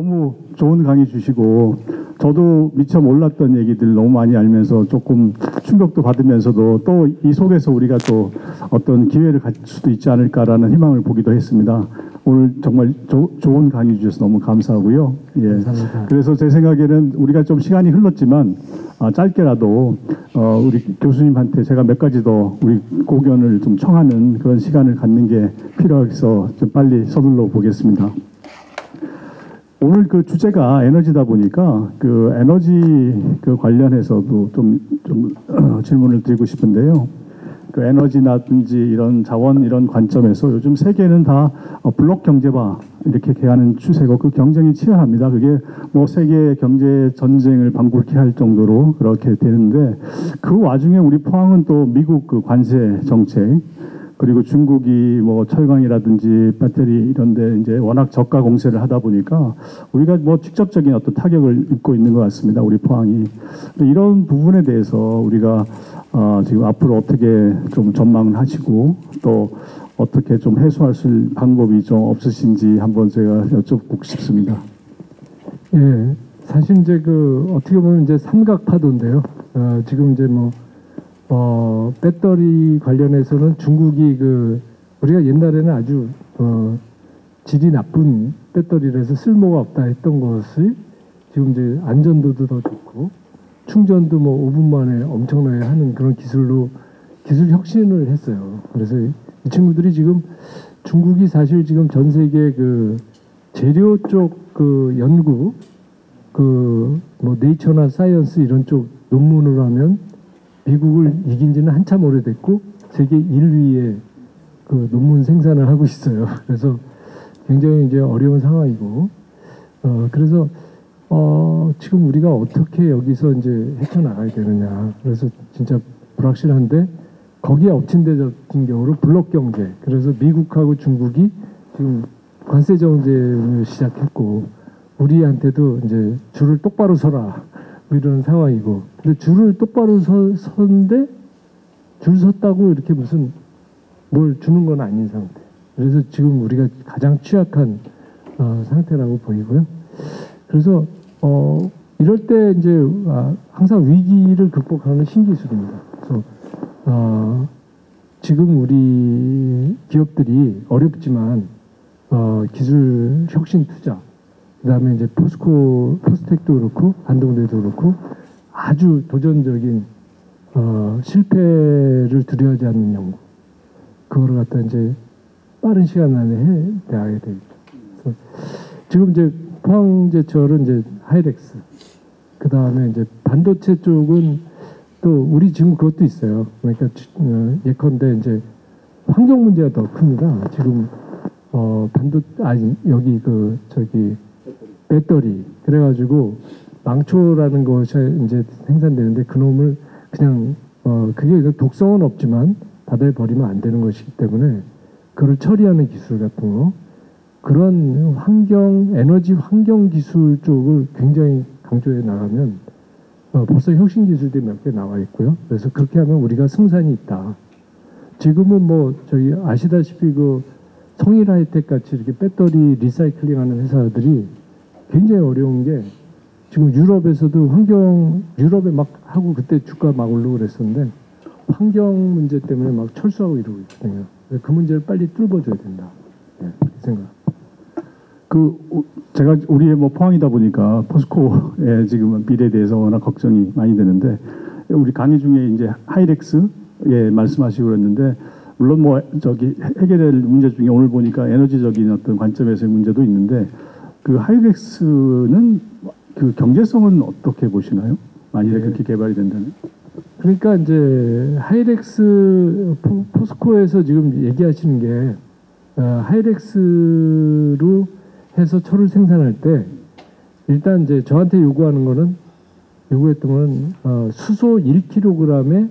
너무 좋은 강의 주시고 저도 미처 몰랐던 얘기들 너무 많이 알면서 조금 충격도 받으면서도 또 이 속에서 우리가 또 어떤 기회를 가질 수도 있지 않을까라는 희망을 보기도 했습니다. 오늘 정말 좋은 강의 주셔서 너무 감사하고요. 예. 감사합니다. 그래서 제 생각에는 우리가 좀 시간이 흘렀지만 짧게라도 우리 교수님한테 제가 몇 가지 더 우리 고견을 좀 청하는 그런 시간을 갖는 게 필요해서 좀 빨리 서둘러 보겠습니다. 오늘 그 주제가 에너지다 보니까 그 에너지 그 관련해서도 좀 질문을 드리고 싶은데요. 그 에너지라든지 이런 자원 이런 관점에서 요즘 세계는 다 블록 경제화 이렇게 개하는 추세고 그 경쟁이 치열합니다. 그게 뭐 세계 경제 전쟁을 방불케 할 정도로 그렇게 되는데 그 와중에 우리 포항은 또 미국 그 관세 정책 그리고 중국이 뭐 철강이라든지 배터리 이런데 이제 워낙 저가 공세를 하다 보니까 우리가 뭐 직접적인 어떤 타격을 입고 있는 것 같습니다. 우리 포항이 이런 부분에 대해서 우리가 지금 앞으로 어떻게 좀 전망을 하시고 또 어떻게 좀 해소할 수 있는 방법이 좀 없으신지 한번 제가 여쭙고 싶습니다. 예, 사실 이제 그 어떻게 보면 이제 삼각파도인데요. 지금 이제 뭐 배터리 관련해서는 중국이 우리가 옛날에는 아주 질이 나쁜 배터리라서 쓸모가 없다 했던 것이 지금 이제 안전도도 더 좋고 충전도 뭐 5분 만에 엄청나게 하는 그런 기술로 기술 혁신을 했어요. 그래서 이 친구들이 지금 중국이 사실 지금 전 세계 그 재료 쪽 그 연구 뭐 네이처나 사이언스 이런 쪽 논문으로 하면 미국을 이긴 지는 한참 오래됐고 세계 1위의 그 논문 생산을 하고 있어요. 그래서 굉장히 이제 어려운 상황이고 그래서 지금 우리가 어떻게 여기서 이제 헤쳐나가야 되느냐. 그래서 진짜 불확실한데 거기에 엎친 데 같은 경우로 블록 경제. 그래서 미국하고 중국이 지금 관세 정책을 시작했고 우리한테도 이제 줄을 똑바로 서라. 이런 상황이고. 근데 줄을 똑바로 서는데 줄 섰다고 이렇게 무슨 뭘 주는 건 아닌 상태. 그래서 지금 우리가 가장 취약한 상태라고 보이고요. 그래서 이럴 때 이제 항상 위기를 극복하는 신기술입니다. 그래서 지금 우리 기업들이 어렵지만 기술 혁신 투자, 그다음에 이제 포스텍도 그렇고 한동대도 그렇고 아주 도전적인 실패를 두려워하지 않는 연구, 그거를 갖다 이제 빠른 시간 안에 해내야 되겠죠. 그래서 지금 이제 포항제철은 이제 하이렉스, 그 다음에 이제 반도체 쪽은 또 우리 지금 그것도 있어요. 그러니까 예컨대 이제 환경 문제가 더 큽니다. 지금 여기 배터리 그래가지고 망초라는 것이 이제 생산되는데 그놈을 그냥 그게 독성은 없지만 바다에 버리면 안 되는 것이기 때문에 그걸 처리하는 기술 같은 거, 그런 에너지 환경 기술 쪽을 굉장히 강조해 나가면 벌써 혁신 기술들이 몇 개 나와 있고요. 그래서 그렇게 하면 우리가 승산이 있다. 지금은 뭐 저희 아시다시피 그 성일 하이텍 같이 이렇게 배터리 리사이클링하는 회사들이 굉장히 어려운 게 지금 유럽에서도 유럽에 막 하고 그때 주가 막 올르고 그랬었는데 환경 문제 때문에 막 철수하고 이러고 있거든요. 그 문제를 빨리 뚫어줘야 된다. 네, 그렇게 생각. 제가 우리의 뭐 포항이다 보니까 포스코의 지금 미래에 대해서 워낙 걱정이 많이 되는데 우리 강의 중에 이제 하이렉스 말씀하시고 그랬는데 물론 뭐 해결될 문제 중에 오늘 보니까 에너지적인 어떤 관점에서의 문제도 있는데 그 하이렉스는 그 경제성은 어떻게 보시나요? 만일에 그렇게 개발이 된다면? 그러니까 이제 하이렉스 포스코에서 지금 얘기하시는 게 하이렉스로 해서 철을 생산할 때 일단 이제 저한테 요구했던 거는 수소 1kg에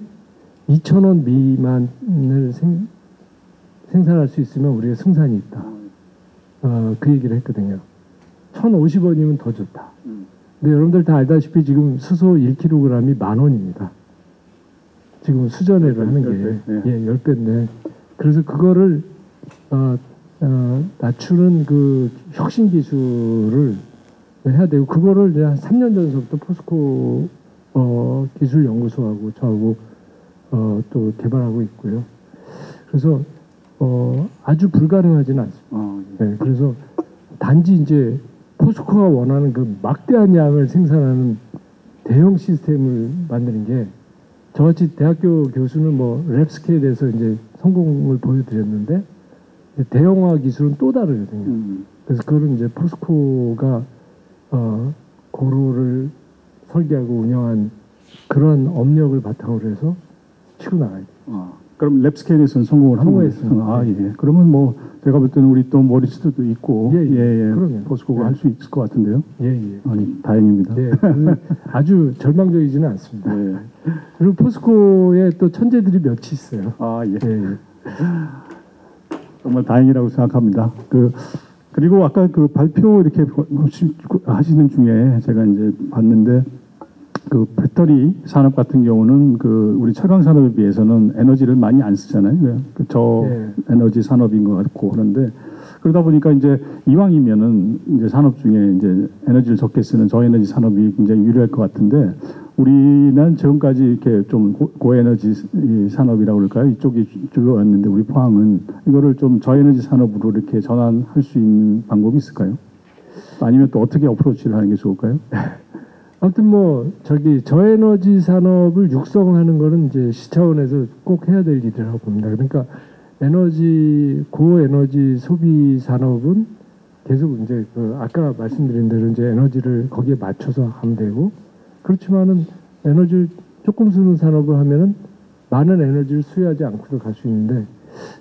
2,000원 미만을 생산할 수 있으면 우리가 승산이 있다. 그 얘기를 했거든요. 1,050원이면 더 좋다. 근데 여러분들 다 알다시피 지금 수소 1kg이 10,000원입니다. 지금 수전회를 하는 게 10배인데 그래서 그거를 낮추는 그 혁신 기술을 해야 되고 그거를 이제 한 3년 전서부터 포스코 기술연구소하고 저하고 또 개발하고 있고요. 그래서 아주 불가능하지는 않습니다. 네, 그래서 단지 이제 포스코가 원하는 그 막대한 양을 생산하는 대형 시스템을 만드는 게 저같이 대학교 교수는 뭐 랩스케일에서 이제 성공을 보여드렸는데 대형화 기술은 또 다르거든요. 그래서 그거는 이제 포스코가 고로를 설계하고 운영한 그런 업력을 바탕으로 해서 치고 나가야 돼요. 그럼 랩스케일에서는 성공을 한 거예요? 성공했습니다. 예. 그러면 뭐 제가 볼 때는 우리 또 모리스도 있고 예. 예. 포스코가 할 수 있을 것 같은데요. 예. 아니 다행입니다. 네, 아주 절망적이지는 않습니다. 네. 그리고 포스코에 또 천재들이 몇이 있어요. 예. 예. 정말 다행이라고 생각합니다. 그리고 아까 그 발표 이렇게 하시는 중에 제가 이제 봤는데 그 배터리 산업 같은 경우는 우리 철강 산업에 비해서는 에너지를 많이 안 쓰잖아요. 저 에너지 산업인 것 같고 그런데 그러다 보니까 이제 이왕이면은 이제 산업 중에 이제 에너지를 적게 쓰는 저에너지 산업이 굉장히 유리할 것 같은데 우리는 지금까지 이렇게 좀 고에너지 산업이라고 그럴까요? 이쪽이 주요였는데 우리 포항은 이거를 좀 저에너지 산업으로 이렇게 전환할 수 있는 방법이 있을까요? 아니면 또 어떻게 어프로치를 하는 게 좋을까요? 아무튼 뭐 저에너지 산업을 육성하는 거는 이제 시차원에서 꼭 해야 될 일이라고 봅니다. 그러니까 고에너지 소비 산업은 계속 이제 아까 말씀드린 대로 이제 에너지를 거기에 맞춰서 하면 되고 그렇지만은 에너지를 조금 쓰는 산업을 하면은 많은 에너지를 수요하지 않고도 갈 수 있는데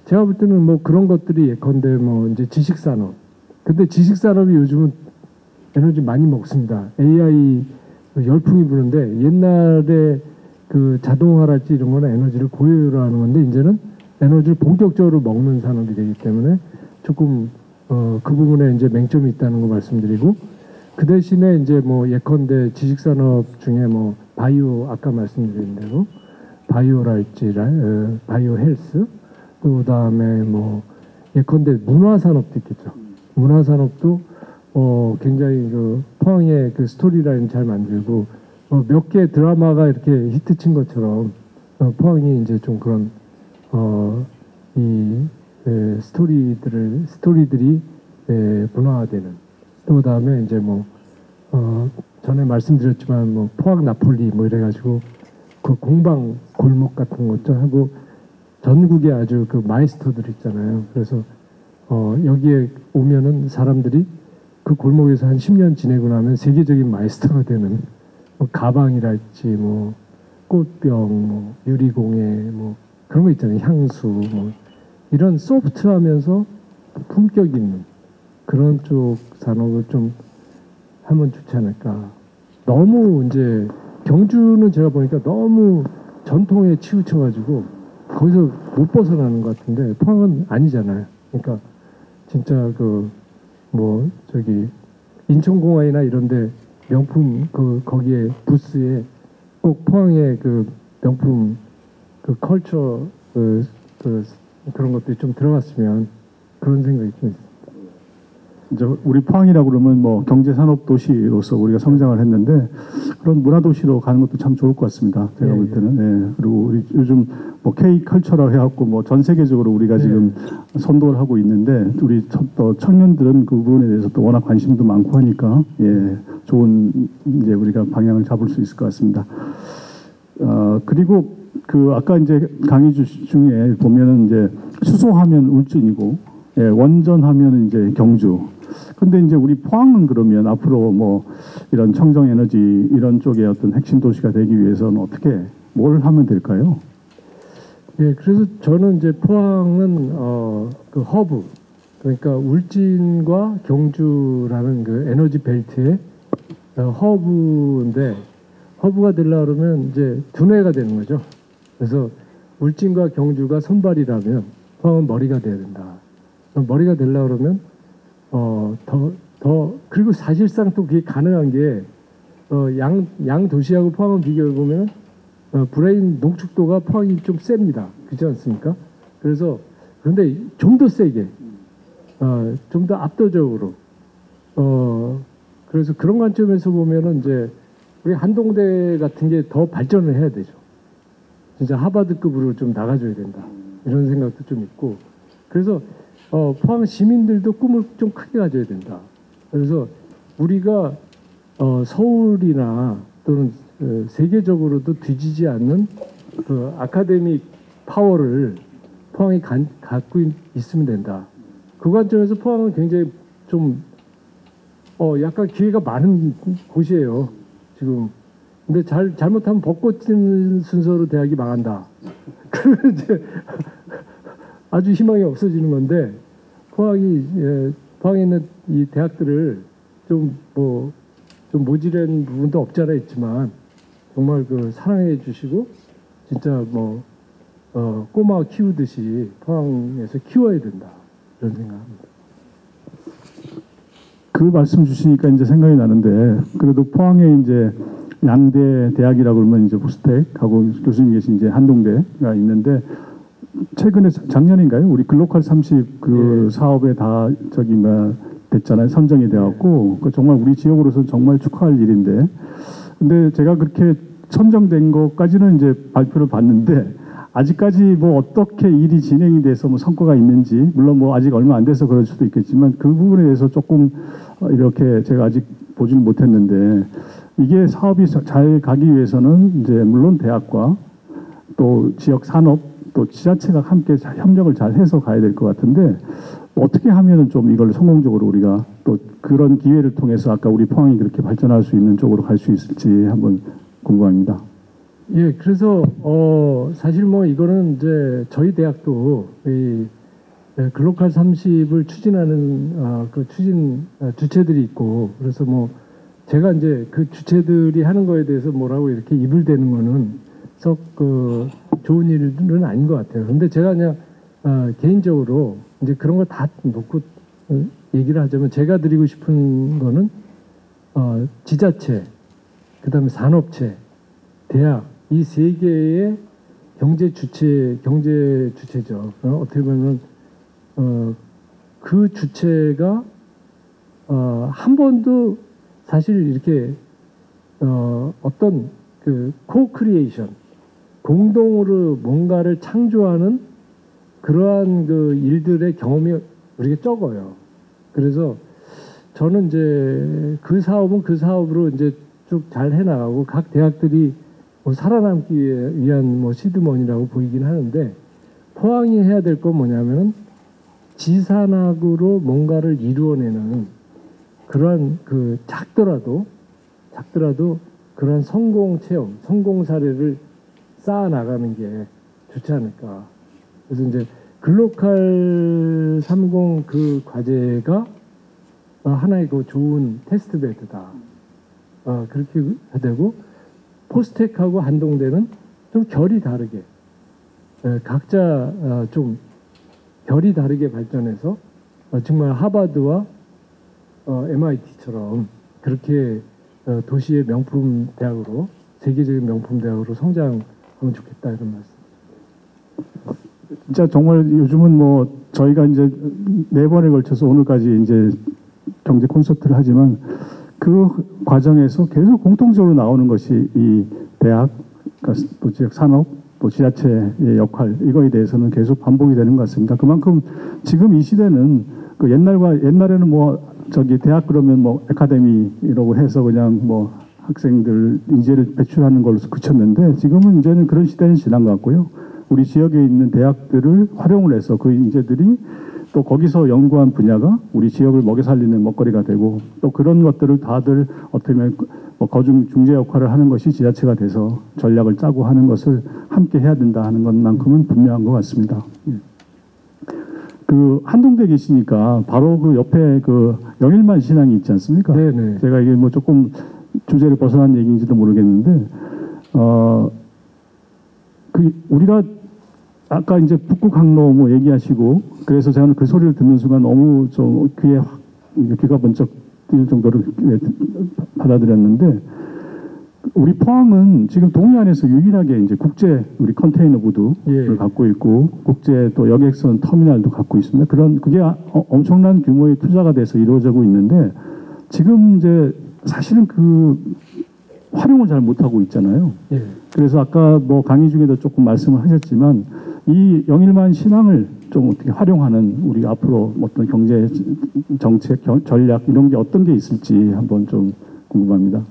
제가 볼 때는 뭐 그런 것들이 예컨대 뭐 이제 지식 산업. 근데 지식 산업이 요즘은 에너지 많이 먹습니다. AI 열풍이 부는데 옛날에 그 자동화랄지 이런 거는 에너지를 고효율화 하는 건데 이제는 에너지를 본격적으로 먹는 산업이 되기 때문에 조금 그 부분에 이제 맹점이 있다는 거 말씀드리고 그 대신에 이제 뭐 예컨대 지식 산업 중에 뭐 바이오 아까 말씀드린 대로 바이오랄지 바이오 헬스 또 그다음에 뭐 예컨대 문화 산업도 있겠죠. 문화 산업도 굉장히 포항의 그 스토리라인 잘 만들고 몇 개 드라마가 이렇게 히트친 것처럼 포항이 이제 좀 그런 스토리들이 문화화되는 또 그다음에 이제 뭐 전에 말씀드렸지만 뭐 포항 나폴리 뭐 이래가지고 그 공방 골목 같은 것도 하고 전국에 아주 그 마이스터들 있잖아요. 그래서 여기에 오면은 사람들이 그 골목에서 한 10년 지내고 나면 세계적인 마이스터가 되는 뭐 가방이랄지 뭐 꽃병 뭐 유리공예 뭐 그런 거 있잖아요. 향수 뭐 이런 소프트하면서 품격 있는 그런 쪽 산업을 좀 하면 좋지 않을까. 너무 이제 경주는 제가 보니까 너무 전통에 치우쳐가지고 거기서 못 벗어나는 것 같은데 포항은 아니잖아요. 그러니까 진짜 인천공항이나 이런데 명품 거기에 부스에 꼭 포항의 그 명품 컬처 그런 것들이 좀 들어갔으면 그런 생각이 좀 있어요. 이제 우리 포항이라고 그러면 뭐 경제산업 도시로서 우리가 성장을 했는데 그런 문화 도시로 가는 것도 참 좋을 것 같습니다. 제가 볼 때는. 예. 그리고 우리 요즘 뭐 K 컬처라고 해갖고 뭐 전 세계적으로 우리가 지금 선도를 하고 있는데 우리 또 청년들은 그 부분에 대해서 또 워낙 관심도 많고 하니까 좋은 이제 우리가 방향을 잡을 수 있을 것 같습니다. 그리고 아까 이제 강의 중에 보면은 이제 수소하면 울진이고 원전하면 이제 경주. 근데 이제 우리 포항은 그러면 앞으로 뭐 이런 청정 에너지 이런 쪽의 어떤 핵심 도시가 되기 위해서는 어떻게 뭘 하면 될까요? 예, 그래서 저는 이제 포항은 그 허브 그러니까 울진과 경주라는 그 에너지 벨트의 허브인데 허브가 되려고 그러면 이제 두뇌가 되는 거죠. 그래서 울진과 경주가 손발이라면 포항은 머리가 돼야 된다. 머리가 되려고 그러면 그리고 사실상 또 그게 가능한 게 양 도시하고 포항을 비교해 보면 브레인 농축도가 포항이 좀 셉니다. 그렇지 않습니까? 그런데 좀 더 세게 좀 더 압도적으로 그래서 그런 관점에서 보면은 이제 우리 한동대 같은 게 더 발전을 해야 되죠. 진짜 하버드급으로 좀 나가줘야 된다. 이런 생각도 좀 있고. 그래서 포항 시민들도 꿈을 좀 크게 가져야 된다. 그래서 우리가 서울이나 또는 세계적으로도 뒤지지 않는 그 아카데믹 파워를 포항이 갖고 있으면 된다. 그 관점에서 포항은 굉장히 좀 약간 기회가 많은 곳이에요. 지금. 근데 잘못하면 벚꽃 찌는 순서로 대학이 망한다. 그러면 이제 아주 희망이 없어지는 건데 포항에 있는 이 대학들을 좀 모질한 부분도 없지 않아 있지만 정말 그 사랑해 주시고 진짜 꼬마 키우듯이 포항에서 키워야 된다. 이런 생각합니다. 그 말씀 주시니까 이제 생각이 나는데 그래도 포항에 이제 양대 대학이라고 그러면 이제 포스텍하고 교수님 계신 이제 한동대가 있는데 최근에 작년인가요? 우리 글로컬 30 그 네. 사업에 다 됐잖아요. 선정이 되었고 그 정말 우리 지역으로서는 정말 축하할 일인데 근데 제가 그렇게 선정된 것까지는 이제 발표를 봤는데 아직까지 뭐 어떻게 일이 진행이 돼서 뭐 성과가 있는지 물론 뭐 아직 얼마 안 돼서 그럴 수도 있겠지만 그 부분에 대해서 조금 이렇게 제가 아직 보지는 못했는데 이게 사업이 잘 가기 위해서는 이제 물론 대학과 또 지역 산업 또 지자체가 함께 협력을 잘 해서 가야 될 것 같은데 어떻게 하면은 좀 이걸 성공적으로 우리가 또 그런 기회를 통해서 아까 우리 포항이 그렇게 발전할 수 있는 쪽으로 갈 수 있을지 한번 궁금합니다. 예, 그래서 사실 뭐 이거는 이제 저희 대학도 이 글로컬 30을 추진하는 그 추진 주체들이 있고 그래서 뭐 제가 이제 그 주체들이 하는 거에 대해서 뭐라고 이렇게 입을 대는 거는 썩 그 좋은 일은 아닌 것 같아요. 근데 제가 그냥 개인적으로 이제 그런 걸 다 놓고 얘기를 하자면 제가 드리고 싶은 거는 지자체, 그다음에 산업체, 대학 이 세 개의 경제 주체죠. 어떻게 보면 그 주체가 한 번도 사실 이렇게 어떤 그 코크리에이션 공동으로 뭔가를 창조하는 그러한 그 일들의 경험이 우리가 적어요. 그래서 저는 이제 그 사업은 그 사업으로 이제 쭉 잘 해나가고 각 대학들이 뭐 살아남기 위한 뭐 시드머니라고 보이긴 하는데 포항이 해야 될 건 뭐냐면은 지산학으로 뭔가를 이루어내는 그러한 그 작더라도 그러한 성공 체험, 성공 사례를 쌓아 나가는 게 좋지 않을까. 그래서 이제 글로컬 30 그 과제가 하나의 그 좋은 테스트 베드다. 그렇게 해야 되고 포스텍하고 한동대는 좀 결이 다르게 각자 좀 결이 다르게 발전해서 정말 하버드와 MIT처럼 그렇게 도시의 명품 대학으로 세계적인 명품 대학으로 성장하면 좋겠다 이런 말씀. 진짜 정말 요즘은 뭐 저희가 이제 4번에 걸쳐서 오늘까지 이제 경제 콘서트를 하지만 그 과정에서 계속 공통적으로 나오는 것이 이 대학, 또 지역 산업, 또 지자체의 역할 이거에 대해서는 계속 반복이 되는 것 같습니다. 그만큼 지금 이 시대는 그 옛날에는 뭐 대학 그러면 뭐 아카데미라고 해서 그냥 뭐 학생들 인재를 배출하는 걸로 그쳤는데 지금은 이제는 그런 시대는 지난 것 같고요. 우리 지역에 있는 대학들을 활용을 해서 그 인재들이 또 거기서 연구한 분야가 우리 지역을 먹여 살리는 먹거리가 되고 또 그런 것들을 다들 어떻게 보면 뭐 거중 중재 역할을 하는 것이 지자체가 돼서 전략을 짜고 하는 것을 함께 해야 된다 하는 것만큼은 분명한 것 같습니다. 그 한동대 계시니까 바로 그 옆에 그 영일만 신앙이 있지 않습니까? 네네. 제가 이게 뭐 조금 주제를 벗어난 얘기인지도 모르겠는데 그 우리가 아까 이제 북극 항로 뭐 얘기하시고 그래서 저는 그 소리를 듣는 순간 너무 좀 귀가 번쩍 뛸 정도로 받아들였는데 우리 포항은 지금 동해안에서 유일하게 이제 국제 우리 컨테이너 부두를 갖고 있고 국제 또 여객선 터미널도 갖고 있습니다. 그게 엄청난 규모의 투자가 돼서 이루어지고 있는데 지금 이제 사실은 그 활용을 잘 못하고 있잖아요. 예. 그래서 아까 뭐 강의 중에도 조금 말씀을 하셨지만 이 영일만 신앙을 좀 어떻게 활용하는 우리 앞으로 어떤 경제 정책 전략 이런 게 어떤 게 있을지 한번 좀 궁금합니다.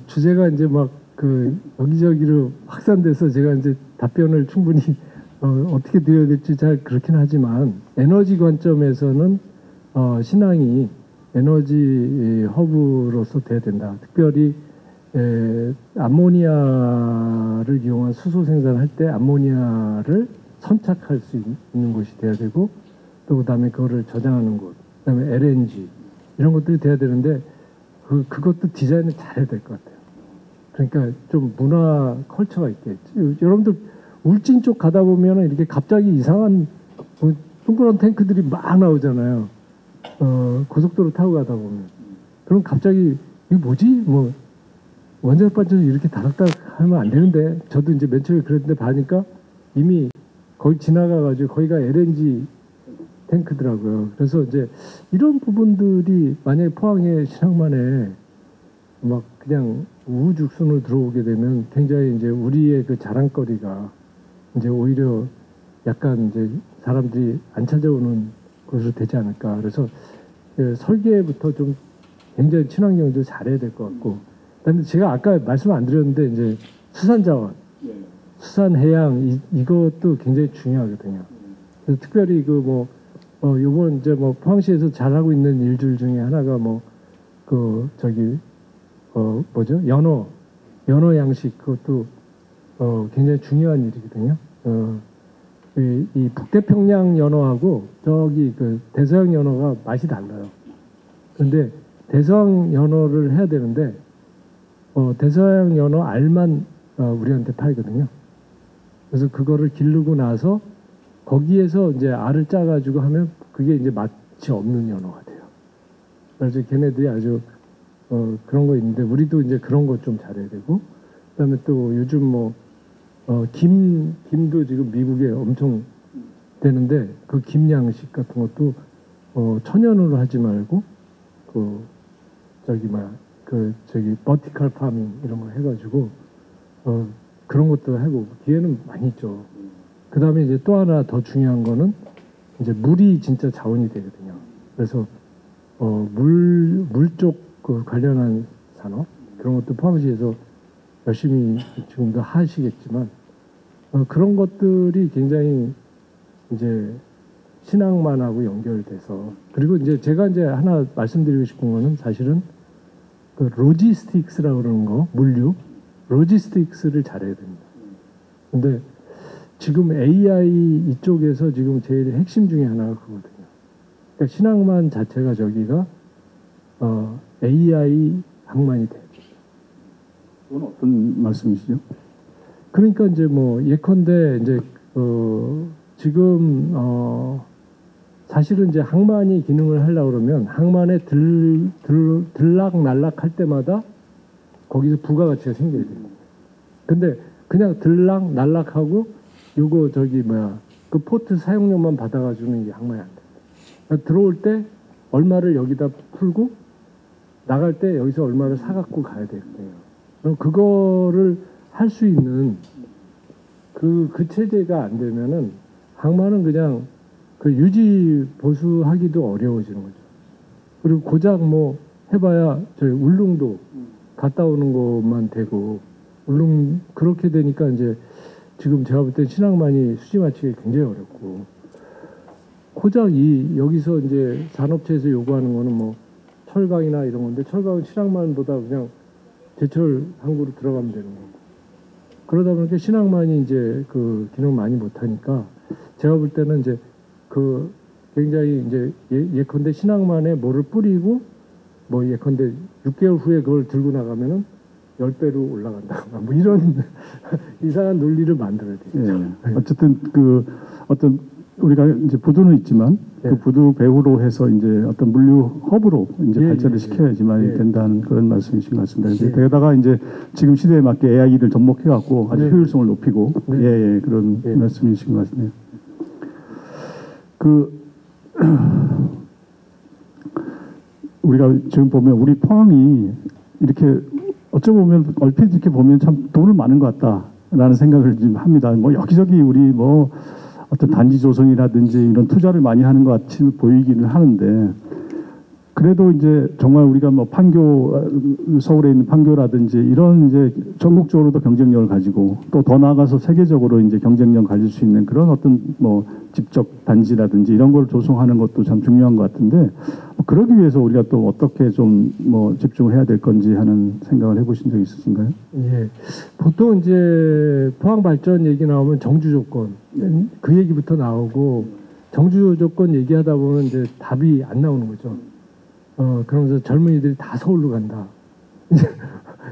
주제가 이제 막 그 여기저기로 확산돼서 제가 이제 답변을 충분히 어떻게 드려야 될지 잘 그렇긴 하지만 에너지 관점에서는 신앙이 에너지 허브로서 돼야 된다. 특별히 암모니아를 이용한 수소 생산할 때 암모니아를 선착할 수 있는 곳이 돼야 되고 또 그다음에 그거를 저장하는 곳, 그다음에 LNG 이런 것들이 돼야 되는데 그것도 디자인을 잘해야 될 것 같아요. 그러니까 좀 문화 컬처가 있겠지. 여러분들 울진 쪽 가다 보면은 이렇게 갑자기 이상한 동그란 탱크들이 막 나오잖아요. 고속도로 타고 가다 보면. 그럼 갑자기 이게 뭐지? 뭐 원자력 발전소 이렇게 다락다락 하면 안 되는데 저도 이제 맨 처음에 그랬는데 봐니까 이미 거기 지나가가지고 거기가 LNG 탱크더라고요. 그래서 이제 이런 부분들이 만약에 포항의 신항만에 막 그냥 우후죽순으로 들어오게 되면 굉장히 이제 우리의 그 자랑거리가 이제 오히려 약간 이제 사람들이 안 찾아오는 것으로 되지 않을까. 그래서 설계부터 좀 굉장히 친환경도 잘해야 될 것 같고. 그런데 제가 아까 말씀 안 드렸는데 이제 수산자원, 수산해양 이것도 굉장히 중요하거든요. 그래서 특별히 요번 이제 뭐 포항시에서 잘하고 있는 일들 중에 하나가 연어 양식 그것도 굉장히 중요한 일이거든요. 이 북태평양 연어하고 저기 그 대서양 연어가 맛이 달라요. 그런데 대서양 연어를 해야 되는데 대서양 연어 알만 우리한테 팔거든요. 그래서 그거를 기르고 나서 거기에서 이제 알을 짜가지고 하면 그게 이제 맛이 없는 연어가 돼요. 그래서 걔네들이 아주 그런 거 있는데 우리도 이제 그런 거 좀 잘해야 되고 그다음에 또 요즘 김도 지금 미국에 엄청 되는데 그 김 양식 같은 것도 천연으로 하지 말고 버티컬 파밍 이런 거 해가지고 그런 것도 하고 기회는 많이 있죠. 그 다음에 이제 또 하나 더 중요한 거는 이제 물이 진짜 자원이 되거든요. 그래서 물 쪽 관련한 산업 그런 것도 포함시에서 열심히 지금도 하시겠지만 그런 것들이 굉장히 이제 신앙만하고 연결돼서 그리고 이제 제가 이제 하나 말씀드리고 싶은 거는 사실은 그 로지스틱스라고 그러는 거 물류 로지스틱스를 잘해야 됩니다. 근데 지금 AI 이쪽에서 지금 제일 핵심 중에 하나가 그거거든요. 그러니까 신앙만 자체가 저기가 AI 항만이 돼요. 그건 어떤 말씀이시죠? 그러니까 이제 예컨대 이제 지금 사실은 이제 항만이 기능을 하려고 그러면 항만에 들락날락 할 때마다 거기서 부가가치가 생겨야 돼요. 근데 그냥 들락날락하고 요거 그 포트 사용료만 받아가지고는 이게 항만이 안 돼. 그러니까 들어올 때 얼마를 여기다 풀고 나갈 때 여기서 얼마를 사갖고 가야 되거든요. 그럼 그거를 할 수 있는 그 체제가 안 되면은 항만은 그냥 그 유지 보수하기도 어려워지는 거죠. 그리고 고작 해봐야 저희 울릉도 갔다 오는 것만 되고 그렇게 되니까 이제 지금 제가 볼 때 신항만이 수지 맞추기 굉장히 어렵고 고작 여기서 이제 산업체에서 요구하는 거는 철강이나 이런 건데 철강은 신항만보다 그냥 제철 항구로 들어가면 되는 거고 그러다 보니까 신항만이 이제 그 기능 많이 못하니까 제가 볼 때는 이제 굉장히 이제 예컨대 신항만에 뭐를 뿌리고 예컨대 6개월 후에 그걸 들고 나가면은 10배로 올라간다. 이런 이상한 논리를 만들어야 되죠. 예. 어쨌든 어떤 우리가 이제 부두는 있지만 그 부두 배후로 해서 이제 어떤 물류 허브로 이제 발전을 시켜야지만 된다는 그런 말씀이신 것 같습니다. 게다가 이제 지금 시대에 맞게 AI를 접목해갖고 아주 효율성을 높이고 그런 말씀이신 것 같네요. 우리가 지금 보면 우리 포항이 이렇게 어쩌고 보면 얼핏 이렇게 보면 참 돈은 많은 것 같다라는 생각을 좀 합니다. 뭐 여기저기 우리 뭐 어떤 단지 조성이라든지 이런 투자를 많이 하는 것 같이 보이기는 하는데 그래도 이제 정말 우리가 뭐 판교 서울에 있는 판교라든지 이런 이제 전국적으로도 경쟁력을 가지고 또 더 나아가서 세계적으로 이제 경쟁력 가질 수 있는 그런 어떤 뭐 직접 단지라든지 이런 걸 조성하는 것도 참 중요한 것 같은데 뭐 그러기 위해서 우리가 또 어떻게 좀 뭐 집중을 해야 될 건지 하는 생각을 해보신 적 있으신가요? 예. 보통 이제 포항 발전 얘기 나오면 정주 조건 그 얘기부터 나오고 정주 조건 얘기하다 보면 이제 답이 안 나오는 거죠. 그러면서 젊은이들이 다 서울로 간다.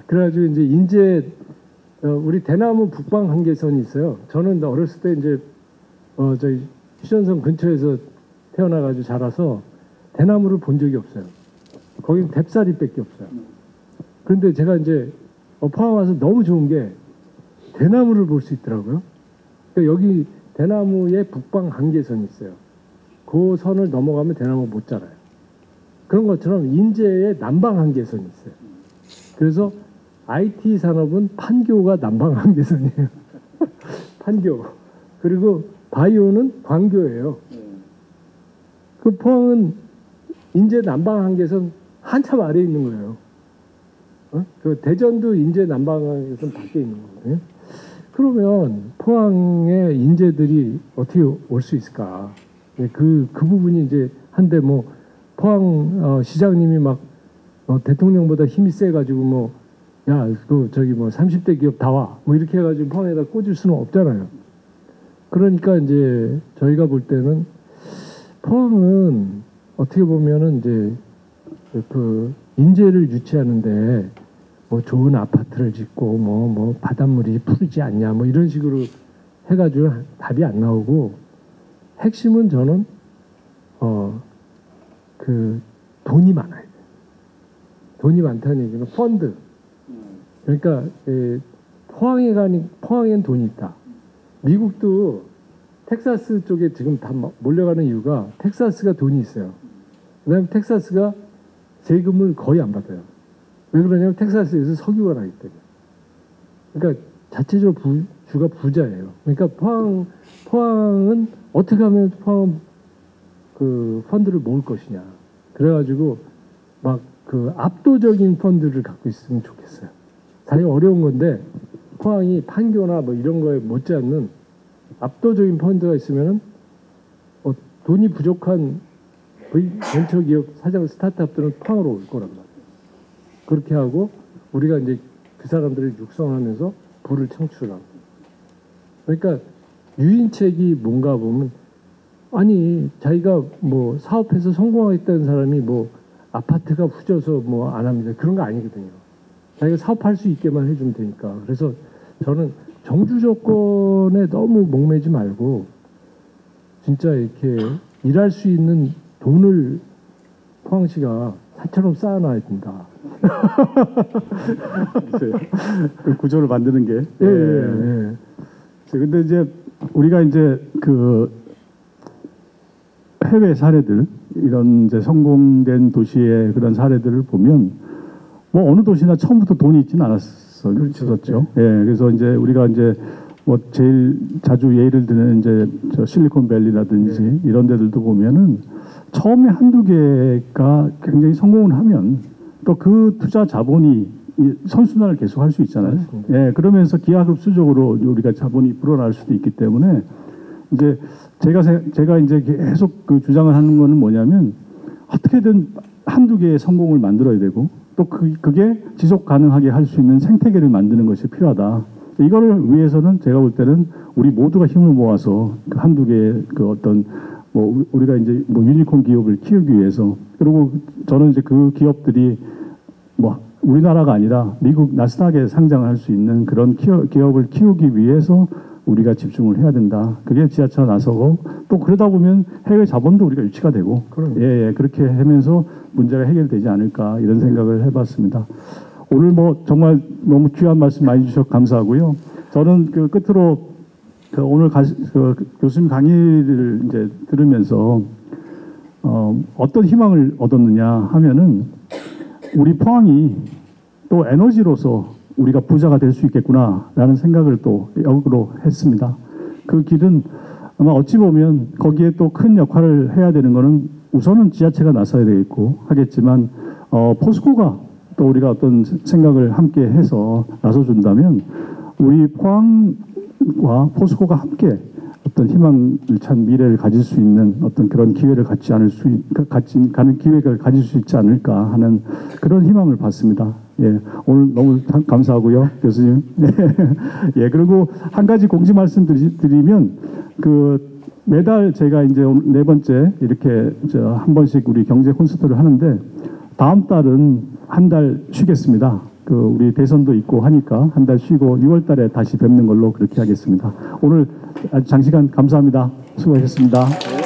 그래가지고 이제 인제 우리 대나무 북방 한계선이 있어요. 저는 어렸을 때 이제 저희 휴전선 근처에서 태어나가지고 자라서 대나무를 본 적이 없어요. 거긴 뎁사리밖에 없어요. 그런데 제가 이제 포항 와서 너무 좋은 게 대나무를 볼 수 있더라고요. 그러니까 여기 대나무의 북방 한계선이 있어요. 그 선을 넘어가면 대나무 못 자라요. 그런 것처럼 인제의 남방 한계선이 있어요. 그래서 IT 산업은 판교가 남방 한계선이에요. 판교. 그리고 바이오는 광교예요. 그 포항은 인제 남방 한계선 한참 아래에 있는 거예요. 그 대전도 인제 남방 한계선 밖에 있는 거거든요. 그러면 포항의 인재들이 어떻게 올 수 있을까? 그 부분이 이제 한데 뭐 포항 시장님이 막 대통령보다 힘이 세가지고 뭐 야 그 저기 뭐 30대 기업 다 와 뭐 이렇게 해가지고 포항에다 꽂을 수는 없잖아요. 그러니까 이제 저희가 볼 때는 포항은 어떻게 보면은 이제 그 인재를 유치하는데 뭐 좋은 아파트를 짓고 뭐 바닷물이 푸르지 않냐 뭐 이런 식으로 해가지고 답이 안 나오고 핵심은 저는 그 돈이 많아요. 돈이 많다는 얘기는 펀드. 그러니까 포항엔 돈이 있다. 미국도 텍사스 쪽에 지금 다 몰려가는 이유가 텍사스가 돈이 있어요. 그다음에 텍사스가 세금을 거의 안 받아요. 왜 그러냐면 텍사스에서 석유가 나기 때문에. 그러니까 자체적으로 주가 부자예요. 그러니까 포항은 어떻게 하면 포항 그 펀드를 모을 것이냐. 그래가지고 막 그 압도적인 펀드를 갖고 있으면 좋겠어요. 사실 어려운 건데 포항이 판교나 뭐 이런 거에 못지않는 압도적인 펀드가 있으면은 돈이 부족한 벤처기업 사장 스타트업들은 포항으로 올 거란 말이에요. 그렇게 하고 우리가 이제 그 사람들을 육성하면서 부를 창출하고. 그러니까 유인책이 뭔가 보면 아니 자기가 뭐 사업해서 성공하겠다는 사람이 뭐 아파트가 후져서 뭐 안 합니다. 그런 거 아니거든요. 자기가 사업할 수 있게만 해주면 되니까. 그래서 저는 정주 조건에 너무 목매지 말고 진짜 이렇게 일할 수 있는 돈을 포항시가 사처럼 쌓아놔야 된다. 그 구조를 만드는 게. 예. 근데 이제 우리가 이제 그 해외 사례들 이런 이제 성공된 도시의 그런 사례들을 보면 뭐 어느 도시나 처음부터 돈이 있지는 않았었죠. 그렇죠. 예. 그래서 이제 우리가 이제 뭐 제일 자주 예를 드는 이제 저 실리콘밸리라든지 이런 데들도 보면은 처음에 한두 개가 굉장히 성공을 하면 또 그 투자 자본이 선순환을 계속 할 수 있잖아요. 맞습니다. 예, 그러면서 기하급수적으로 우리가 자본이 불어날 수도 있기 때문에 이제 제가 이제 계속 그 주장을 하는 거는 뭐냐면 어떻게든 한두 개의 성공을 만들어야 되고 또 그게 지속 가능하게 할 수 있는 생태계를 만드는 것이 필요하다. 이거를 위해서는 제가 볼 때는 우리 모두가 힘을 모아서 그 한두 개의 그 어떤 뭐 우리가 이제 뭐 유니콘 기업을 키우기 위해서 그리고 저는 이제 그 기업들이 뭐 우리나라가 아니라 미국 나스닥에 상장할 수 있는 그런 기업을 키우기 위해서 우리가 집중을 해야 된다. 그게 지하철 나서고 또 그러다 보면 해외 자본도 우리가 유치가 되고 예, 그렇게 하면서 문제가 해결되지 않을까 이런 생각을 해봤습니다. 오늘 뭐 정말 너무 귀한 말씀 많이 주셔서 감사하고요. 저는 그 끝으로 그 오늘 교수님 강의를 이제 들으면서 어떤 희망을 얻었느냐 하면은 우리 포항이 또 에너지로서 우리가 부자가 될 수 있겠구나라는 생각을 또 역으로 했습니다. 그 길은 아마 어찌 보면 거기에 또 큰 역할을 해야 되는 거는 우선은 지자체가 나서야 되겠고 하겠지만 포스코가 또 우리가 어떤 생각을 함께 해서 나서준다면 우리 포항과 포스코가 함께 어떤 희망을 찬 미래를 가질 수 있는 어떤 그런 기회를 가는 기회를 가질 수 있지 않을까 하는 그런 희망을 받습니다. 예, 오늘 너무 감사하고요, 교수님. 예, 그리고 한 가지 공지 말씀 드리면 그 매달 제가 이제 네 번째 이렇게 한 번씩 우리 경제 콘서트를 하는데 다음 달은 한 달 쉬겠습니다. 그 우리 대선도 있고 하니까 한 달 쉬고 6월 달에 다시 뵙는 걸로 그렇게 하겠습니다. 오늘 아주 장시간 감사합니다. 수고하셨습니다.